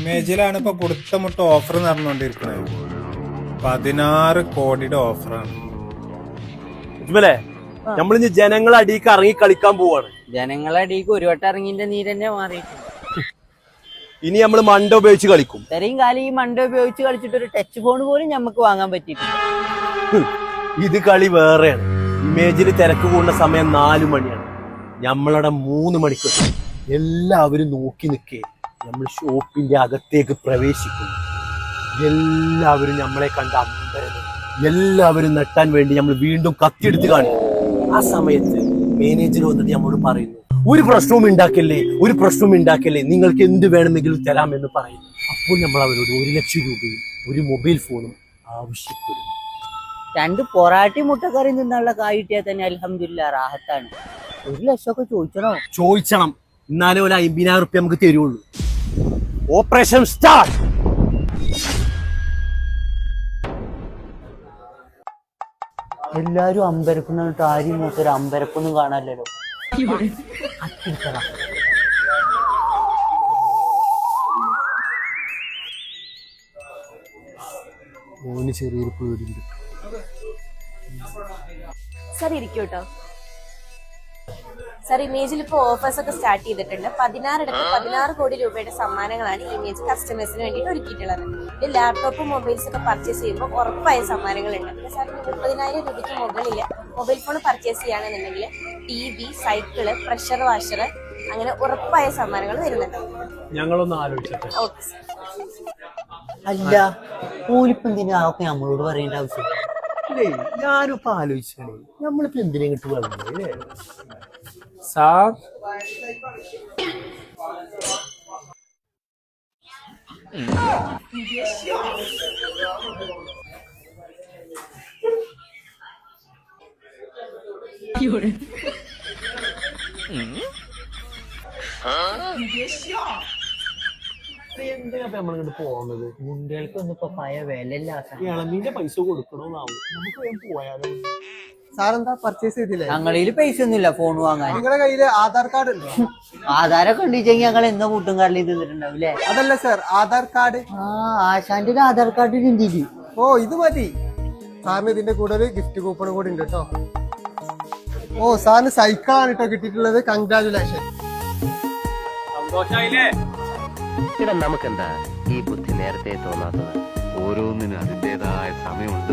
ഇമേജിലാണ് ഇപ്പൊ കൊടുത്ത മുട്ട ഓഫർ നടന്നുകൊണ്ടിരിക്കുന്നത്. 16 കോടിയുടെ ഓഫറാണ്. ഇജ്മലെ നമ്മളിന്ന് ജനങ്ങളെ അടിക്ക് ഇറങ്ങി കളിക്കാൻ പോവാണ്. ജനങ്ങളെ അടിക്ക് ഒരു വട്ടം ഇറങ്ങിന്റെ നീര് തന്നെ മാറിയിട്ടുണ്ട്. ഇനി നമ്മള് മണ്ട ഉപയോഗിച്ച് കളിക്കും. ഇത്രയും കാലം ഈ മണ്ട ഉപയോഗിച്ച് കളിച്ചിട്ട് ഒരു ടച്ച് ഫോൺ പോലും നമുക്ക് വാങ്ങാൻ പറ്റിയിട്ടില്ല. ഇത് കളി വേറെയാണ്. ഇമേജിൽ തിരക്ക് കൂടുന്ന സമയം 4 മണിയാണ്. നമ്മളവിടെ 3 മണിക്ക് എല്ലാവരും നോക്കി നിൽക്കേ നമ്മൾ ഷോപ്പിന്റെ അകത്തേക്ക് പ്രവേശിക്കുന്നു. എല്ലാവരും നമ്മളെ കണ്ട അമ്പരന്ന് എല്ലാവരും നെട്ടാൻ വേണ്ടി നമ്മൾ വീണ്ടും കത്തിയെടുത്ത് കാണിക്കും. ആ സമയത്ത് മാനേജർ വന്നിട്ട് നമ്മളോട് പറയുന്നു, ഒരു പ്രശ്നവും ഉണ്ടാക്കല്ലേ, നിങ്ങൾക്ക് എന്ത് വേണമെങ്കിലും തരാമെന്ന് പറയുന്നു. അപ്പോൾ നമ്മൾ അവരോട് 1 ലക്ഷം രൂപയും ഒരു മൊബൈൽ ഫോണും ആവശ്യപ്പെടും. 2 പൊറാട്ടി മുട്ടക്കറി നിന്നുള്ള കായ് കിട്ടിയാൽ തന്നെ അൽഹംദുലില്ലാ റാഹത്താണ്. 1 ലക്ഷമൊക്കെ ചോദിച്ചണം, എന്നാലേ 50,000 റുപ്യ നമുക്ക് തരുള്ളൂ. Operation start. എല്ലാരും അമ്പരക്കുന്നിട്ട് ആരും മൂത്തൊരു അമ്പരപ്പൊന്നും കാണാനല്ലോ. മോന് ചെറിയൊരു പേടിയുണ്ട്. സാർ ഇരിക്കൂട്ടോ. സാർ ഇമേജിൽ ഇപ്പോൾ ഓഫേഴ്സ് ഒക്കെ സ്റ്റാർട്ട് ചെയ്തിട്ടുണ്ട്. 16 കോടി രൂപയുടെ സമ്മാനങ്ങളാണ് ഇമേജ് കസ്റ്റമേഴ്സിന് വേണ്ടിയിട്ട് ഒരുക്കിയിട്ടുള്ളത്. ഇത് ലാപ്ടോപ്പും മൊബൈൽസ് ഒക്കെ പർച്ചേസ് ചെയ്യുമ്പോൾ ഉറപ്പായ സമ്മാനങ്ങളുണ്ട്. പിന്നെ സാറിന് 30,000 രൂപയ്ക്ക് മുകളിൽ മൊബൈൽ ഫോൺ പർച്ചേസ് ചെയ്യുകയാണെന്നുണ്ടെങ്കിൽ TV, സൈക്കിള്, പ്രഷർ വാഷർ അങ്ങനെ ഉറപ്പായ സമ്മാനങ്ങൾ വരുന്നുണ്ട്. ഞങ്ങളൊന്ന് ആലോചിച്ചിട്ട്. Okay sir. അല്ല ഓലിപ്പം എന്തിനാ ഒക്കെ നമ്മളോട് പറയേണ്ട ആവശ്യം? ഞാനിപ്പോ ആലോചിച്ചാണ്, നമ്മളിപ്പോ എന്തിനെ കിട്ടു പറഞ്ഞേ സാർ എന്തിനാ നമ്മളിങ്ങോട്ട് പോകുന്നത്? മുണ്ടുകൾക്ക് ഒന്നും ഇപ്പൊ പഴയ വിലയില്ലാത്ത ഇളമീന്റെ പൈസ കൊടുക്കണോന്നാവും. നമുക്ക് വേഗം പോയാലോ? സാറെന്താ പർച്ചേസ് ചെയ്തില്ലേ? ഞങ്ങളിൽ പൈസ ഒന്നുമില്ല ഫോൺ വാങ്ങാൻ. നിങ്ങളുടെ കയ്യില് ആധാർ കാർഡ് ഉണ്ടോ? ആധാരൊക്കെ ഉണ്ടെങ്കിൽ ഞങ്ങൾ എന്നോ കൂട്ടുംകാരിൽ തിന്നിട്ടുണ്ടാവില്ലേ? അതല്ല സാർ, ആധാർ കാർഡ്. ആശാന്റെ ഒരു ആധാർ കാർഡ് ഇന്ത്യയിൽ. ഓ ഇത് മതി സാറിന്. ഇതിന്റെ കൂടെ ഒരു ഗിഫ്റ്റ് കൂപ്പൺ കൂടി ഉണ്ട് കേട്ടോ. ഓ സാറിന് സൈക്കിളാണ് കേട്ടോ കിട്ടിയിട്ടുള്ളത്. കൺഗ്രാജുലേഷൻ. നമുക്കെന്താ ഈ ബുദ്ധി നേരത്തെ തോന്നാത്തത്? ഓരോന്നിനും അതിൻ്റെതായ സമയമുണ്ട്.